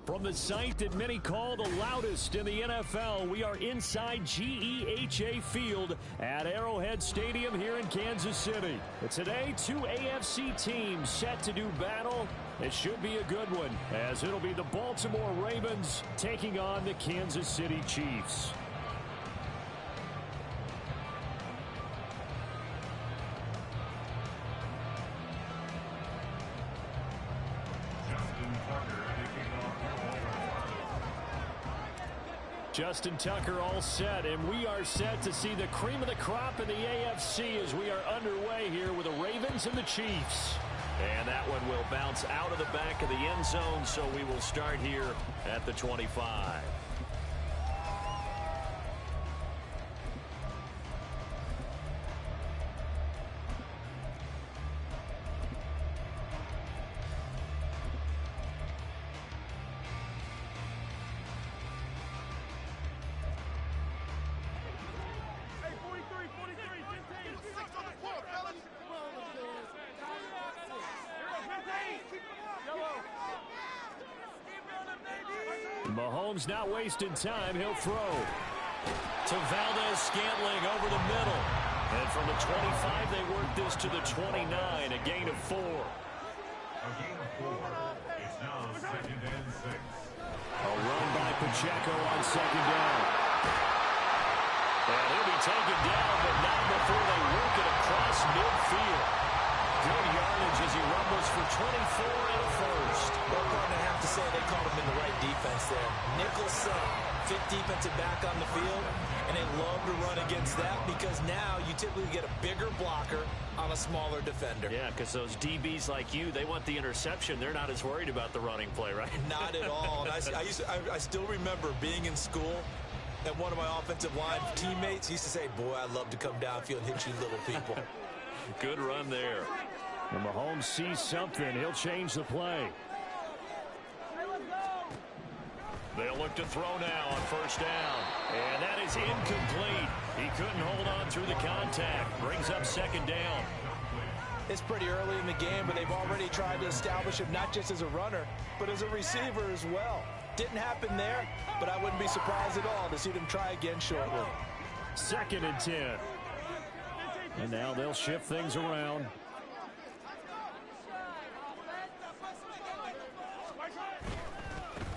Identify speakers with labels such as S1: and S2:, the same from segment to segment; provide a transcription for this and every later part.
S1: From the site that many call the loudest in the NFL, we are inside GEHA Field at Arrowhead Stadium here in Kansas City. But today, two AFC teams set to do battle. It should be a good one, as it'll be the Baltimore Ravens taking on the Kansas City Chiefs. Justin Tucker all set, and we are set to see the cream of the crop in the AFC as we are underway here with the Ravens and the Chiefs.
S2: And that one will bounce out of the back of the end zone, so we will start here at the 25.
S1: Mahomes not wasting time. He'll throw to Valdez-Scantling over the middle. And from the 25, they work this to the 29, a gain of 4.
S3: A gain of 4. It's now 2nd and 6.
S1: A run by Pacheco on 2nd down. And he'll be taken down, but not before they work it across midfield. Good yardage as he rumbles for 24 and a first.
S4: Well, partner, I have to say they called him in the right defense there. Nickel set, fit defensive back on the field, and they love to run against that because now you typically get a bigger blocker on a smaller defender.
S2: Yeah, because those DBs like you, they want the interception. They're not as worried about the running play, right?
S4: Not at all. And I still remember being in school, and one of my offensive line teammates used to say, boy, I'd love to come downfield and hit you little people.
S2: Good run there.
S1: When Mahomes sees something, he'll change the play. They'll look to throw now on 1st down. And that is incomplete. He couldn't hold on through the contact. Brings up 2nd down.
S4: It's pretty early in the game, but they've already tried to establish him not just as a runner, but as a receiver as well. Didn't happen there, but I wouldn't be surprised at all to see them try again shortly.
S1: 2nd and 10. And now they'll shift things around.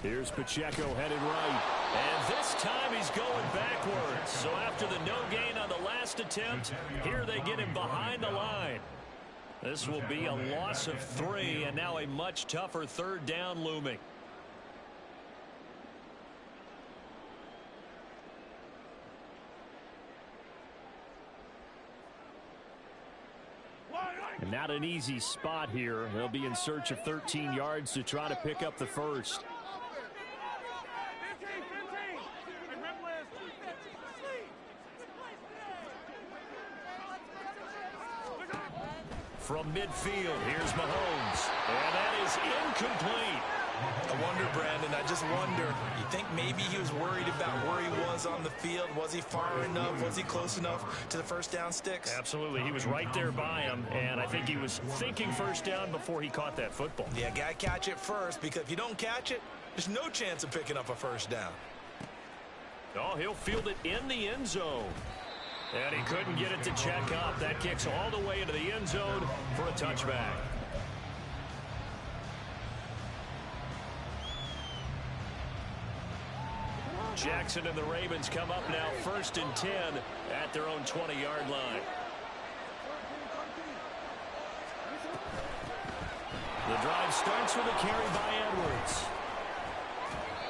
S1: Here's Pacheco headed right. And this time he's going backwards. So after the no gain on the last attempt, here they get him behind the line. This will be a loss of 3, and now a much tougher 3rd down looming. And not an easy spot here. They'll be in search of 13 yards to try to pick up the first. From midfield, here's Mahomes. And that is incomplete.
S4: I wonder, Brandon, I just wonder, you think maybe he was worried about where he was on the field? Was he far enough? Was he close enough to the 1st down sticks?
S1: Absolutely. He was right there by him, and I think he was thinking 1st down before he caught that football.
S4: Yeah, got to catch it first, because if you don't catch it, there's no chance of picking up a 1st down.
S1: Oh, he'll field it in the end zone. And he couldn't get it to check up. That kicks all the way into the end zone for a touchback. Jackson and the Ravens come up now 1st and 10 at their own 20-yard line. The drive starts with a carry by Edwards.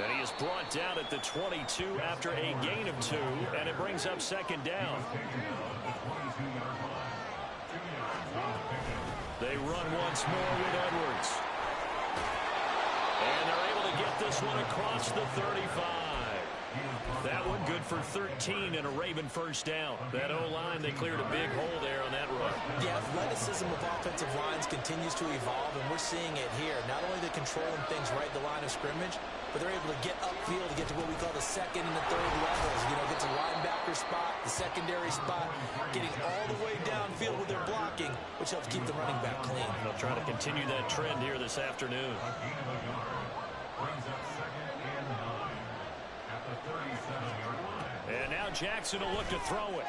S1: And he is brought down at the 22 after a gain of 2, and it brings up 2nd down. They run once more with Edwards. And they're able to get this one across the 35. That one good for 13 and a Raven 1st down. That O-line, they cleared a big hole there on that run.
S4: The athleticism of offensive lines continues to evolve, and we're seeing it here. Not only they're controlling things right at the line of scrimmage, but they're able to get upfield to get to what we call the 2nd and the 3rd levels. You know, get to linebacker spot, the secondary spot, getting all the way downfield with their blocking, which helps keep the running back clean.
S1: They'll try to continue that trend here this afternoon.
S3: Brings up 2nd and 9 at the 37-yard line.
S2: And now Jackson will look to throw it.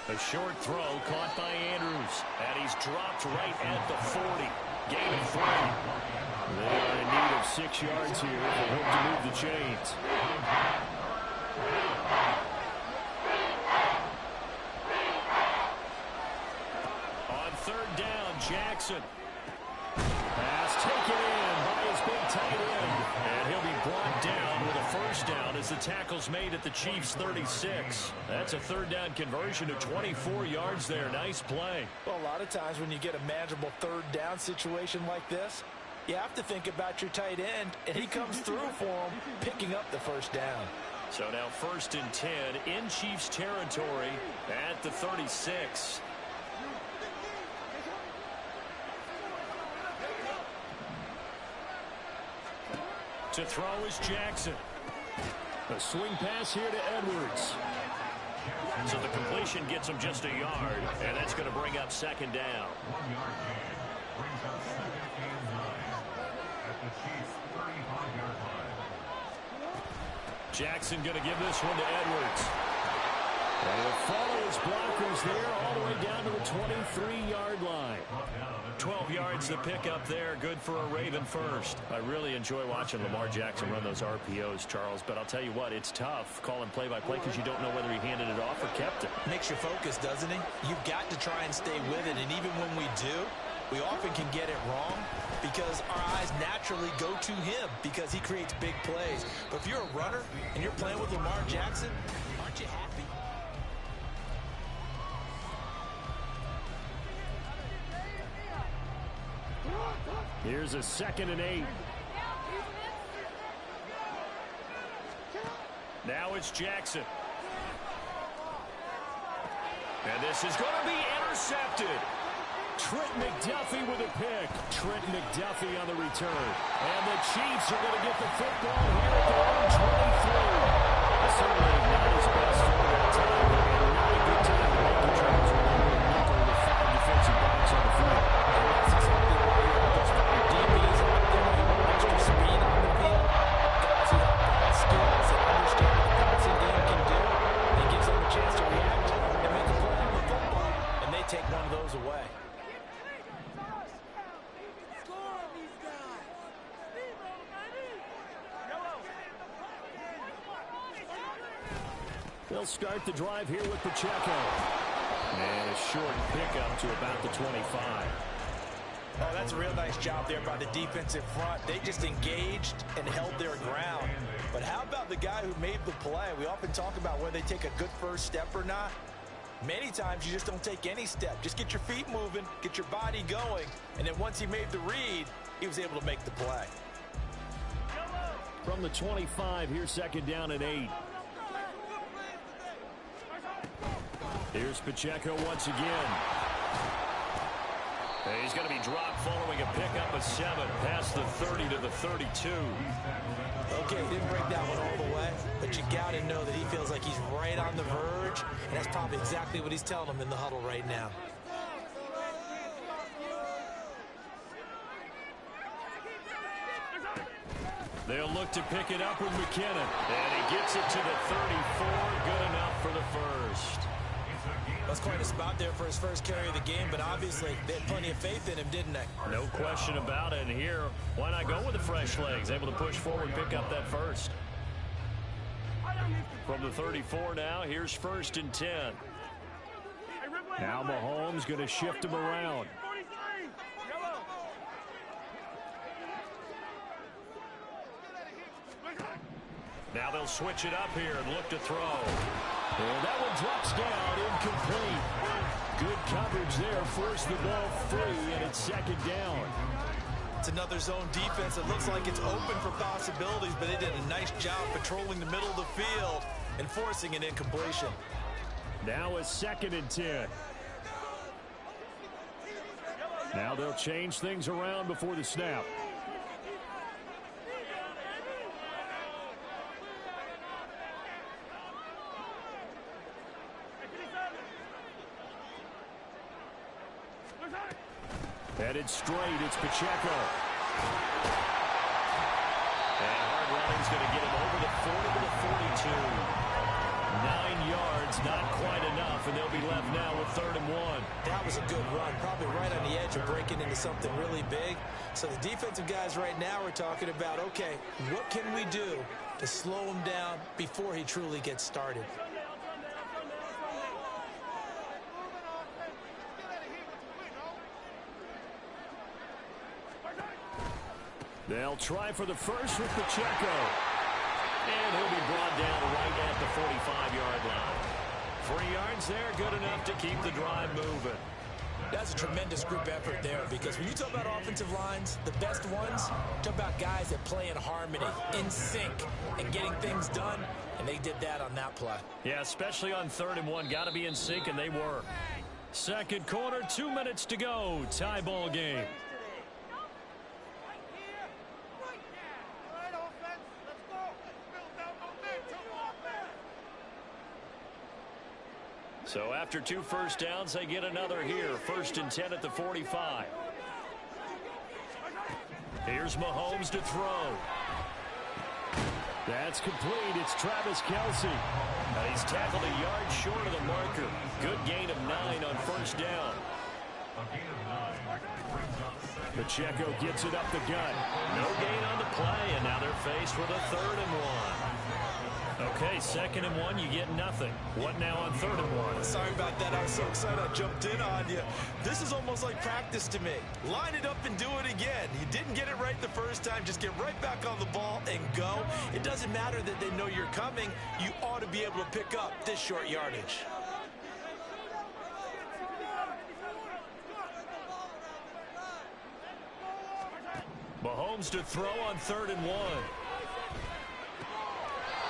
S2: A short throw caught by Andrews. And he's dropped right at the 40. Gain of 3.
S1: They are in need of 6 yards here if they hope to move the chains.
S2: On 3rd down, Jackson.
S1: Pass taken in by his big tight end.
S2: And he'll be brought down with a 1st down as the tackle's made at the Chiefs' 36. That's a 3rd down conversion of 24 yards there. Nice play.
S4: Well, a lot of times when you get a manageable 3rd down situation like this, you have to think about your tight end, and he comes through for him, picking up the 1st down.
S2: So now 1st and 10 in Chiefs territory at the 36. To throw is Jackson.
S1: A swing pass here to Edwards.
S2: So the completion gets him just a yard, and that's going to bring up 2nd down.
S3: 1-yard gain brings up 2nd and 9 at the Chiefs' 35-yard line.
S2: Jackson going to give this one to Edwards.
S1: And he'll follow his blockers there all the way down to the 23-yard line.
S2: 12 yards to pick up there. Good for a Raven first. I really enjoy watching Lamar Jackson run those RPOs, Charles, but I'll tell you what, it's tough calling play-by-play because you don't know whether he handed it off or kept it.
S4: Makes you focus, doesn't he? You've got to try and stay with it, and even when we do, we often can get it wrong because our eyes naturally go to him because he creates big plays. But if you're a runner and you're playing with Lamar Jackson, aren't you happy?
S1: Here's a 2nd and 8.
S2: Now it's Jackson. And this is going to be intercepted.
S1: Trent McDuffie with a pick. Trent McDuffie on the return. And the Chiefs are going to get the football here at their own 23. Certainly not his best throw that time, but a really good time to make the Chargers remember to knuckle the 5 defensive backs on the field.
S4: And that's exactly why you have those DBs out there with a little extra speed on the field. Guys who have ball skills and understand what the passing game can do. It gives them a chance to react and make a play on the football. And they take one of those away.
S1: They'll start the drive here with Pacheco. And a short pickup to about the 25.
S4: Oh, that's a real nice job there by the defensive front. They just engaged and held their ground. But how about the guy who made the play? We often talk about whether they take a good first step or not. Many times you just don't take any step. Just get your feet moving, get your body going, and then once he made the read, he was able to make the play.
S1: From the 25, here's 2nd down and 8. Here's Pacheco once again.
S2: And he's going to be dropped following a pickup of 7 past the 30 to the 32.
S4: Okay, he didn't break that one all the way, but you got to know that he feels like he's right on the verge, and that's probably exactly what he's telling him in the huddle right now.
S2: They'll look to pick it up with McKinnon. And he gets it to the 34. Good enough for the first.
S4: That's quite a spot there for his first carry of the game, but obviously they had plenty of faith in him, didn't they?
S2: No question about it. And here, why not go with the fresh legs? Able to push forward, pick up that first. From the 34 now, here's 1st and 10.
S1: Now Mahomes going to shift him around.
S2: Now they'll switch it up here and look to throw.
S1: And that one drops down, incomplete. Good coverage there, forced the ball free, and it's 2nd down.
S4: It's another zone defense. It looks like it's open for possibilities, but they did a nice job patrolling the middle of the field and forcing an incompletion.
S1: Now a 2nd and 10. Now they'll change things around before the snap. Headed straight, it's Pacheco.
S2: yards, not quite enough, and they'll be left now with 3rd and 1.
S4: That was a good run, probably right on the edge of breaking into something really big. So the defensive guys right now are talking about, okay, what can we do to slow him down before he truly gets started?
S1: They'll try for the first with Pacheco.
S2: And he'll be brought down right at the 45-yard line. 3 yards there, good enough to keep the drive moving.
S4: That's a tremendous group effort there, because when you talk about offensive lines, the best ones, talk about guys that play in harmony, in sync, and getting things done, and they did that on that play.
S2: Yeah, especially on 3rd and 1. Got to be in sync, and they were.
S1: Second quarter, 2 minutes to go. Tie ball game.
S2: So after 2 first downs, they get another here. 1st and 10 at the 45. Here's Mahomes to throw.
S1: That's complete. It's Travis Kelce.
S2: He's tackled a yard short of the marker. Good gain of 9 on 1st down.
S1: Pacheco gets it up the gut.
S2: No gain on the play, and now they're faced with a 3rd and 1. Okay, 2nd and 1, you get nothing. What now on 3rd and 1?
S4: Sorry about that. I was so excited I jumped in on you. This is almost like practice to me. Line it up and do it again. You didn't get it right the first time. Just get right back on the ball and go. It doesn't matter that they know you're coming. You ought to be able to pick up this short yardage.
S2: Mahomes to throw on 3rd and 1.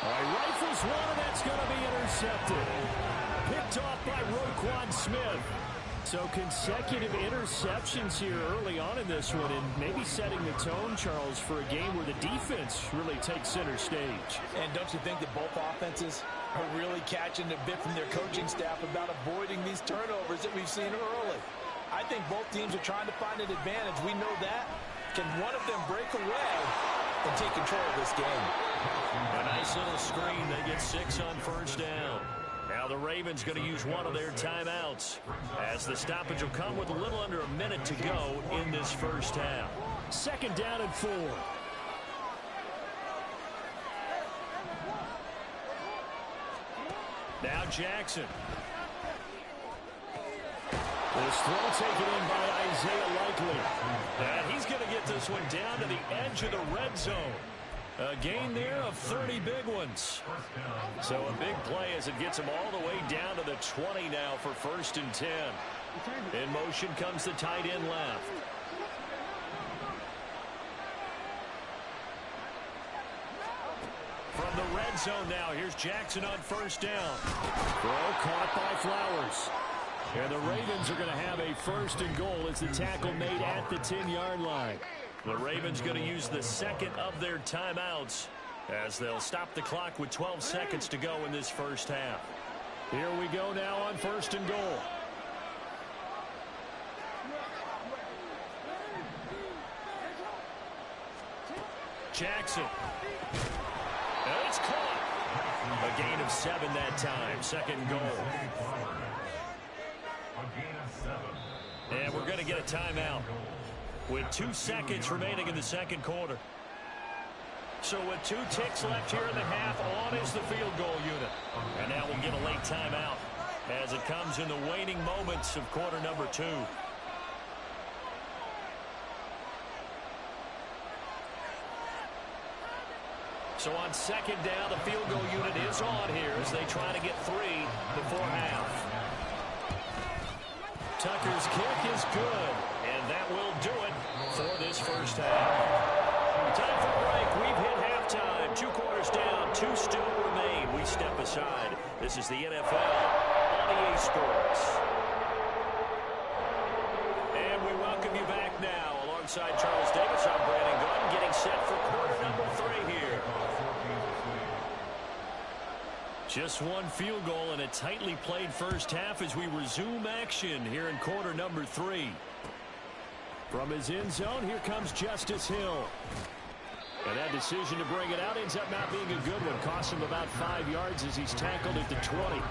S1: Rifles one, and that's going to be intercepted. Picked off by Roquan Smith. So consecutive interceptions here early on in this one, and maybe setting the tone, Charles, for a game where the defense really takes center stage.
S4: And don't you think that both offenses are really catching a bit from their coaching staff about avoiding these turnovers that we've seen early? I think both teams are trying to find an advantage. We know that. Can one of them break away and take control of this game?
S2: A nice little screen. They get 6 on 1st down. Now the Ravens going to use one of their timeouts, as the stoppage will come with a little under a minute to go in this 1st half.
S1: 2nd down and 4.
S2: Now Jackson.
S1: This throw taken in by Isaiah Likely.
S2: And he's going to get this one down to the edge of the red zone. A gain there of 30 big ones. So a big play as it gets him all the way down to the 20 now for 1st and 10. In motion comes the tight end left. From the red zone now, here's Jackson on 1st down.
S1: Throw caught by Flowers. And the Ravens are going to have a 1st and goal as the tackle made at the 10-yard line.
S2: The Ravens going to use the 2nd of their timeouts as they'll stop the clock with 12 seconds to go in this 1st half.
S1: Here we go now on 1st and goal.
S2: Jackson. And it's caught. A gain of 7 that time. 2nd goal. And we're going to get a timeout with 2 seconds remaining in the 2nd quarter. So with 2 ticks left here in the half, on is the field goal unit. And now we'll get a late timeout as it comes in the waning moments of quarter number 2. So on 2nd down, the field goal unit is on here as they try to get 3 before half. Tucker's kick is good, and that will do it for this 1st half. Time for a break. We've hit halftime. 2 quarters down, 2 still remain. We step aside. This is the NFL on EA Sports. And we welcome you back now. Alongside Charles Davis, I'm Brandon Gordon, getting set for quarter number 3 here. Just 1 field goal and a tightly played 1st half as we resume action here in quarter number 3.
S1: From his end zone, here comes Justice Hill. And that decision to bring it out ends up not being a good one. Costs him about 5 yards as he's tackled at the 20.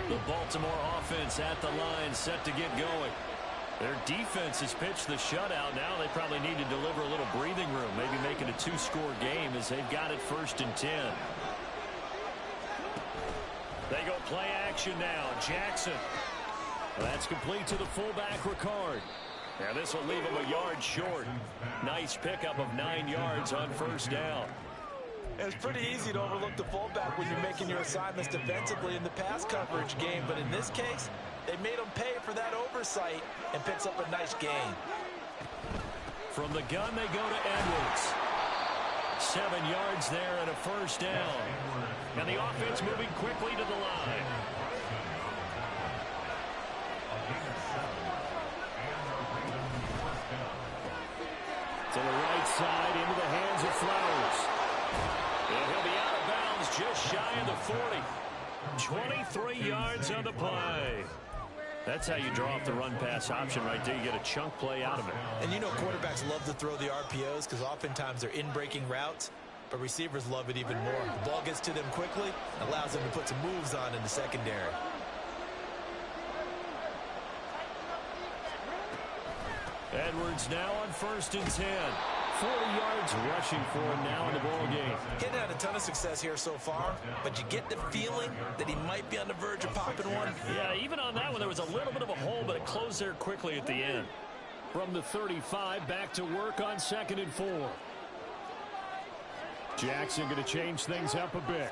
S2: The Baltimore offense at the line, set to get going. Their defense has pitched the shutout. Now they probably need to deliver a little breathing room, maybe make it a 2-score game as they've got it 1st and 10. They go play action now. Jackson. That's complete to the fullback, Ricard. Now this will leave him a yard short. Nice pickup of 9 yards on 1st down.
S4: It's pretty easy to overlook the fullback when you're making your assignments defensively in the pass coverage game, but in this case, they made him pay for that oversight and picks up a nice gain.
S2: From the gun, they go to Edwards. 7 yards there and a 1st down.
S1: And the offense moving quickly to the line. To the right side, into the hands of Flowers. And he'll be out of bounds just shy of the 40. 23 yards on the play. That's how you draw up the run-pass option right there. You get a chunk play out of it.
S4: And you know quarterbacks love to throw the RPOs because oftentimes they're in-breaking routes, but receivers love it even more. The ball gets to them quickly, allows them to put some moves on in the secondary.
S2: Edwards now on 1st and 10.
S1: 40 yards rushing for him now in the ball game.
S4: He's had a ton of success here so far, but you get the feeling that he might be on the verge of popping one.
S2: Yeah, even on that one, there was a little bit of a hole, but it closed there quickly at the end.
S1: From the 35, back to work on 2nd and 4. Jackson going to change things up a bit.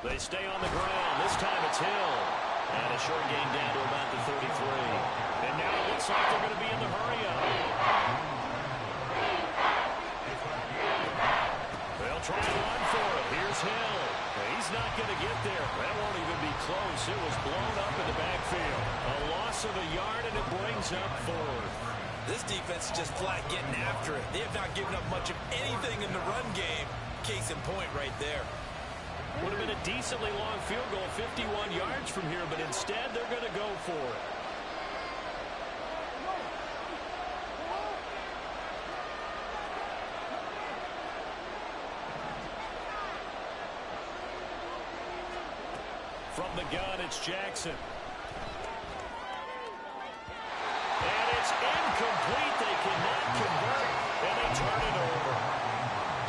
S2: They stay on the ground. This time it's Hill. And a short gain down to about the 33. And now it looks like they're going to be in the hurry-up. They'll try to run for it. Here's Hill. He's not going to get there. That won't even be close. It was blown up in the backfield. A loss of a yard, and it brings up 4th.
S4: This defense is just flat getting after it. They have not given up much of anything in the run game. Case in point right there.
S2: Would have been a decently long field goal, 51 yards from here, but instead they're going to go for it. From the gun, it's Jackson. And it's incomplete. They cannot convert, and they turn it over.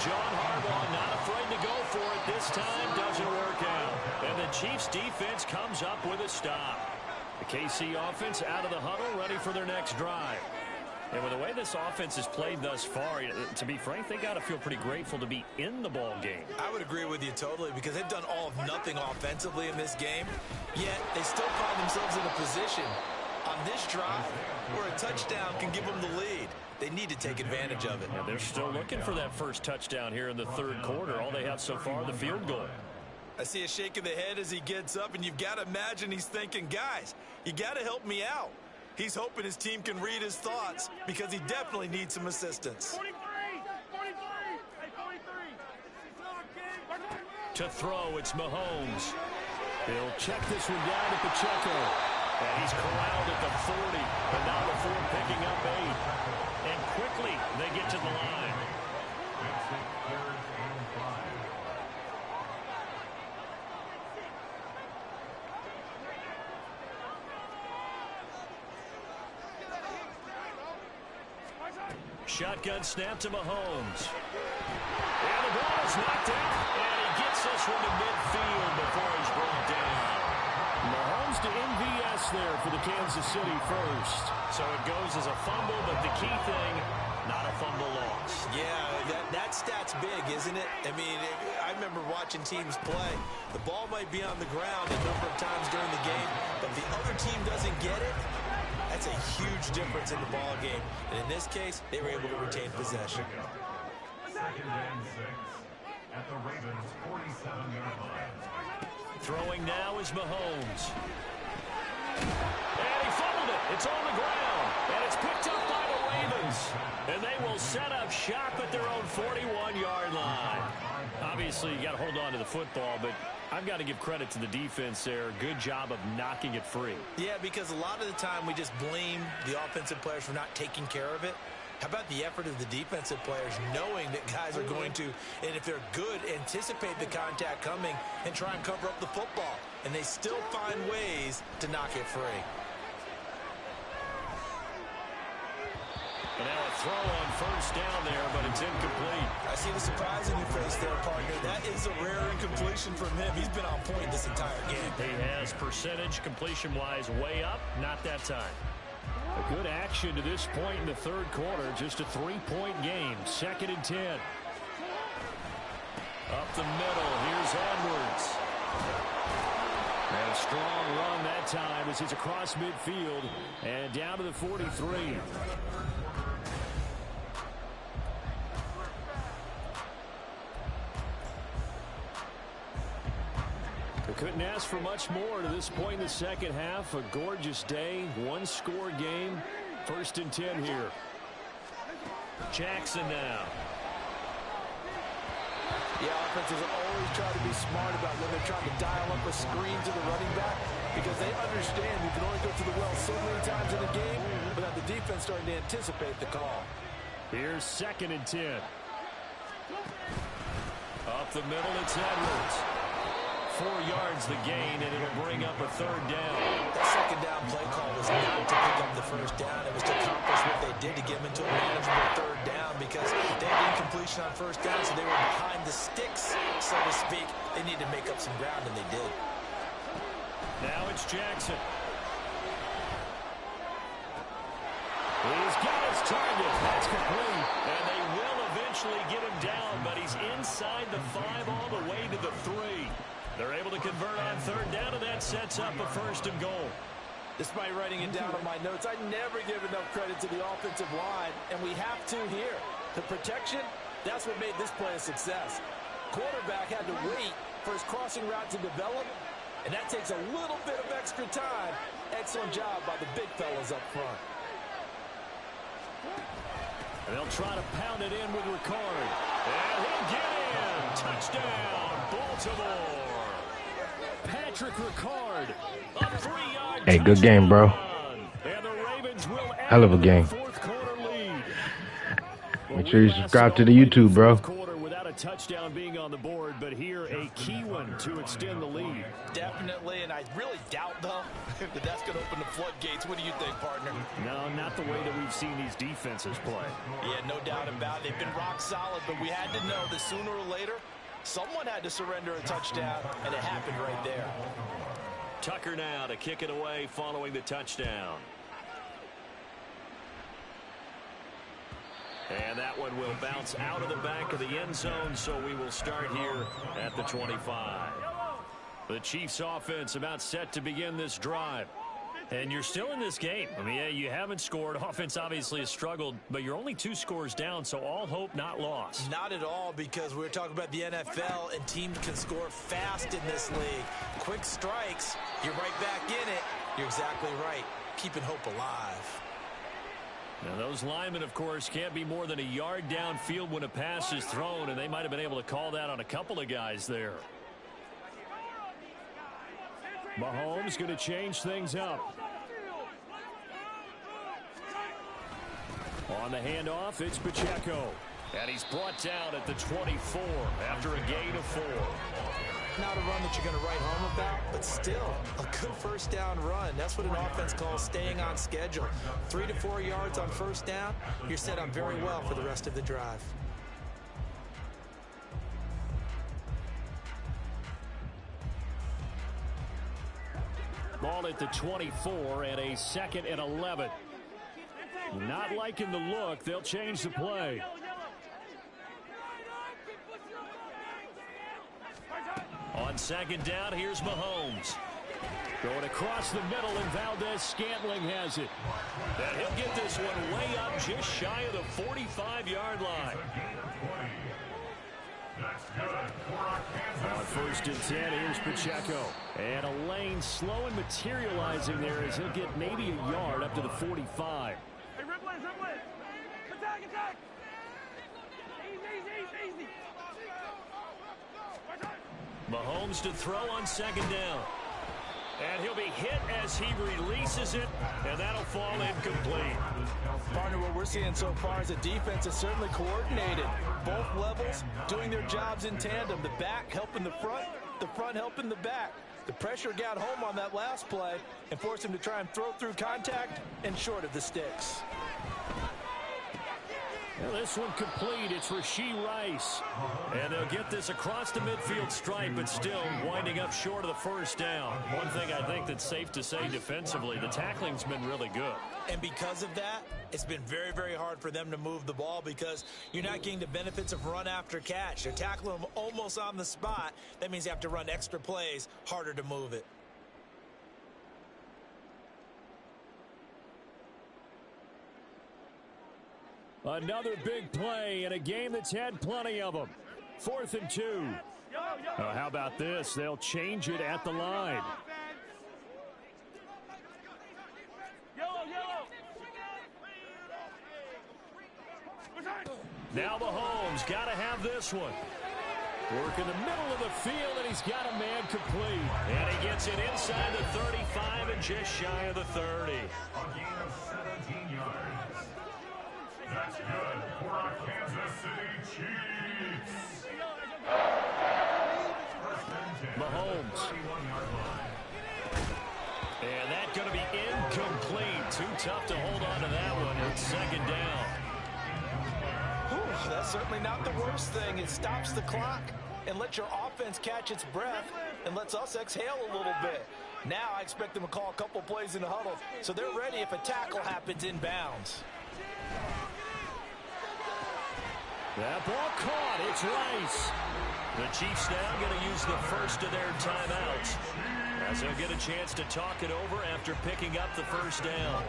S2: John Harbaugh not afraid to go for it this time. Doesn't work out. And the Chiefs defense comes up with a stop. The KC offense out of the huddle, ready for their next drive. And with the way this offense has played thus far, to be frank, they got to feel pretty grateful to be in the ball game.
S4: I would agree with you totally because they've done all of nothing offensively in this game, yet they still find themselves in a position on this drive where a touchdown can give them the lead. They need to take advantage of it.
S2: And they're still looking for that first touchdown here in the 3rd quarter. All they have so far, the field goal.
S4: I see a shake of the head as he gets up, and you've got to imagine he's thinking, guys, you got to help me out. He's hoping his team can read his thoughts because he definitely needs some assistance.
S3: 43.
S2: To throw, it's Mahomes.
S1: He'll check this one down at Pacheco.
S2: And he's corralled at the 40. And now the 4 picking up 8. And quickly, they get to the line. Shotgun snap to Mahomes. And the ball is knocked out. And he gets this one to midfield before he's brought down.
S1: Mahomes to MVS there for the Kansas City first.
S2: So it goes as a fumble, but the key thing, not a fumble loss.
S4: Yeah, that stat's big, isn't it? I mean, I remember watching teams play. The ball might be on the ground a number of times during the game, but if the other team doesn't get it, that's a huge difference in the ball game. And in this case, they were able to retain possession.
S3: 2nd and 6 at the Ravens' 47-yard line.
S2: Throwing now is Mahomes. And he fumbled it. It's on the ground. And it's picked up by the Ravens. Rams. And they will set up shop at their own 41-yard line. Obviously, you got to hold on to the football, but I've got to give credit to the defense there. Good job of knocking it free.
S4: Yeah, because a lot of the time we just blame the offensive players for not taking care of it. How about the effort of the defensive players knowing that guys are going to, and if they're good, anticipate the contact coming and try and cover up the football. And they still find ways to knock it free.
S2: And now a throw on first down there, but it's incomplete.
S4: I see the surprise in your face there, partner. That is a rare incompletion from him. He's been on point this entire game.
S2: He has percentage completion-wise way up, not that time.
S1: A good action to this point in the third quarter. Just a 3-point game. 2nd and 10.
S2: Up the middle. Here's Edwards.
S1: And a strong run that time as he's across midfield and down to the 43. We couldn't ask for much more to this point in the second half. A gorgeous day, one-score game. 1st and 10 here.
S2: Jackson now.
S4: The offenses always try to be smart about when they're trying to dial up a screen to the running back because they understand you can only go to the well so many times in a game without the defense starting to anticipate the call.
S1: Here's 2nd and 10.
S2: Up the middle, it's Edwards. 4 yards the gain, and it'll bring up a 3rd down.
S4: That 2nd down play call was not to pick up the 1st down. It was to accomplish what they did to get them into a manageable 3rd down because they had incompletion on 1st down, so they were behind the sticks, so to speak. They needed to make up some ground, and they did.
S2: Now it's Jackson.
S1: He's got his target. That's complete.
S2: And they will eventually get him down, but he's inside the 5 all the way to the 3. They're able to convert on 3rd down, and that sets up a 1st and goal.
S4: Despite writing it down on my notes, I never give enough credit to the offensive line, and we have to here. The protection, that's what made this play a success. Quarterback had to wait for his crossing route to develop, and that takes a little bit of extra time. Excellent job by the big fellas up front.
S1: And they'll try to pound it in with Ricard.
S2: And he'll get in. Touchdown, Baltimore.
S1: Patrick Ricard, up 3 yards.
S5: Hey, good game, bro.
S1: And the Ravens will
S5: Hell of a game.
S1: 4th quarter lead.
S5: Make sure you subscribe to the YouTube, bro.
S1: Quarter without a touchdown being on the board, but here a key one to extend the lead.
S4: Definitely, and I really doubt, though, that that's going to open the floodgates. What do you think, partner?
S1: No, not the way that we've seen these defenses play.
S4: Yeah, no doubt about it. They've been rock solid, but we had to know that sooner or later, someone had to surrender a touchdown, and it happened right there.
S2: Tucker now to kick it away following the touchdown. And that one will bounce out of the back of the end zone, so we will start here at the 25. The Chiefs offense about set to begin this drive. And you're still in this game. I mean, yeah, you haven't scored. Offense obviously has struggled, but you're only 2 scores down, so all hope not lost.
S4: Not at all, because we're talking about the NFL, and teams can score fast in this league. Quick strikes, you're right back in it. You're exactly right. Keeping hope alive.
S2: Now, those linemen, of course, can't be more than a yard downfield when a pass is thrown, and they might have been able to call that on a couple of guys there.
S1: Mahomes going to change things up. On the handoff, it's Pacheco.
S2: And he's brought down at the 24 after a gain of 4.
S4: Not a run that you're going to write home about, but still a good 1st down run. That's what an offense calls staying on schedule. 3 to 4 yards on 1st down, you're set up very well for the rest of the drive.
S1: Ball at the 24 and a 2nd and 11. Not liking the look. They'll change the play.
S2: On 2nd down, here's Mahomes.
S1: Going across the middle, and Valdez-Scantling has it.
S2: And he'll get this one way up just shy of the 45-yard line.
S1: On 1st and 10, here's Pacheco. And a lane slow and materializing there as he'll get maybe a yard up to the 45.
S2: Mahomes to throw on second down. And he'll be hit as he releases it, and that'll fall incomplete.
S4: Partner, what we're seeing so far is a defense is certainly coordinated. Both levels doing their jobs in tandem. The back helping the front helping the back. The pressure got home on that last play and forced him to try and throw through contact and short of the sticks.
S1: Well, this one complete. It's Rashee Rice.
S2: And they'll get this across the midfield stripe, but still winding up short of the first down. One thing I think that's safe to say defensively, the tackling's been really good.
S4: And because of that, it's been very, very hard for them to move the ball because you're not getting the benefits of run after catch. They're tackling them almost on the spot. That means you have to run extra plays, harder to move it.
S1: Another big play in a game that's had plenty of them. 4th and 2. How about this? They'll change it at the line.
S2: Now Mahomes got to have this one.
S1: Work in the middle of the field, and he's got a man complete.
S2: And he gets it inside the 35 and just shy of the 30.
S3: A gain of 17 yards. That's good for our Kansas City Chiefs.
S2: Mahomes.
S3: 31-yard line.
S2: And that's going to be incomplete. Too tough to hold on to that one. It's second down.
S4: Whew, that's certainly not the worst thing. It stops the clock and lets your offense catch its breath and lets us exhale a little bit. Now I expect them to call a couple plays in the huddle so they're ready if a tackle happens inbounds.
S1: That ball caught. It's Rice.
S2: The Chiefs now going to use the first of their timeouts as they'll get a chance to talk it over after picking up the first down.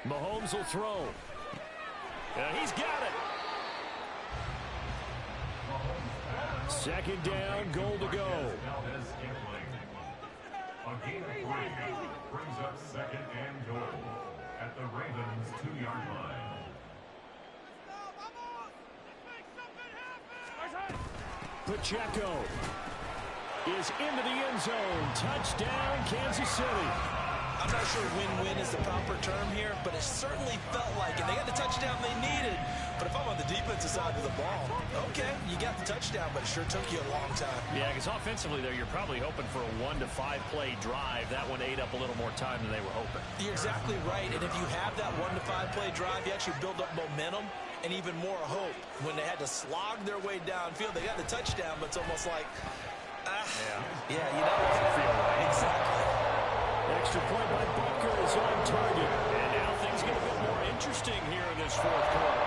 S1: Mahomes will throw.
S2: He's got it.
S1: Second down, goal to go.
S3: A gain of 3 brings up second and goal at the Ravens' 2-yard line.
S1: Pacheco is into the end zone. Touchdown, Kansas City.
S4: I'm not sure win-win is the proper term here, but it certainly felt like it. They got the touchdown they needed. But if I'm on the defensive side of the ball, okay, you got the touchdown, but it sure took you a long time.
S2: Yeah, because offensively there, you're probably hoping for a 1 to 5 play drive. That one ate up a little more time than they were hoping.
S4: You're exactly right. And if you have that 1 to 5 play drive, you actually build up momentum and even more hope. When they had to slog their way downfield, they got the touchdown, but it's almost like, you know,
S2: Doesn't feel right.
S4: Exactly.
S1: Extra point by Butker is on target.
S2: And now things get a bit more interesting here in this fourth quarter.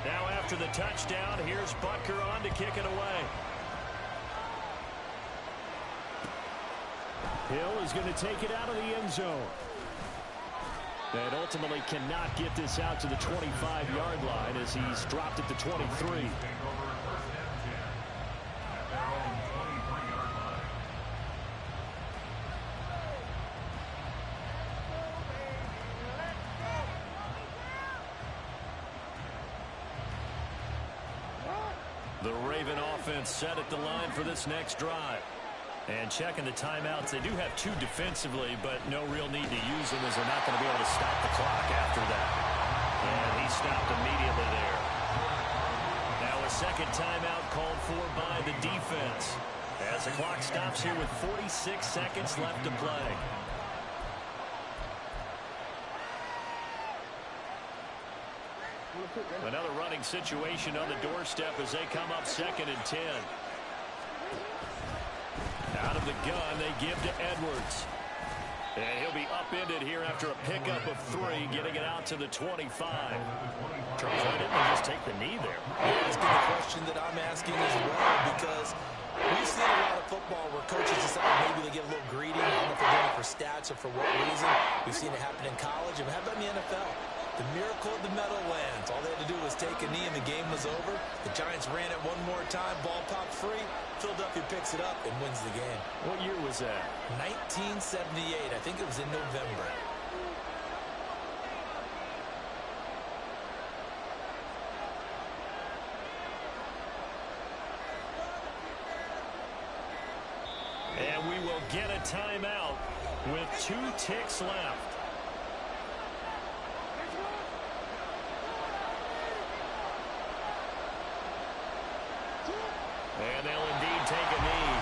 S2: Now after the touchdown, here's Butker on to kick it away.
S1: Hill is going to take it out of the end zone. And ultimately cannot get this out to the 25-yard line as he's dropped it to 23.
S2: The Raven offense set at the line for this next drive. And checking the timeouts, they do have 2 defensively, but no real need to use them as they're not going to be able to stop the clock after that. And he stopped immediately there. Now a second timeout called for by the defense as the clock stops here with 46 seconds left to play. Another running situation on the doorstep as they come up 2nd and 10. Out of the gun, they give to Edwards. And he'll be upended here after a pickup of 3, getting it out to the 25. Charles, why didn't they just take the knee there?
S4: Yeah, it's been a question that I'm asking as well, because we've seen a lot of football where coaches decide maybe they get a little greedy. I don't know if they're doing it for stats or for what reason. We've seen it happen in college, and how about in the NFL? The miracle of the Meadowlands. All they had to do was take a knee, and the game was over. The Giants ran it one more time. Ball popped free. Philadelphia picks it up and wins the game.
S2: What year was that?
S4: 1978. I think it was in November.
S2: And we will get a timeout with 2 ticks left. And they'll indeed take a knee.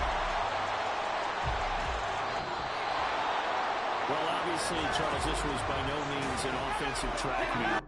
S2: Well, obviously, Charles, this was by no means an offensive track meet.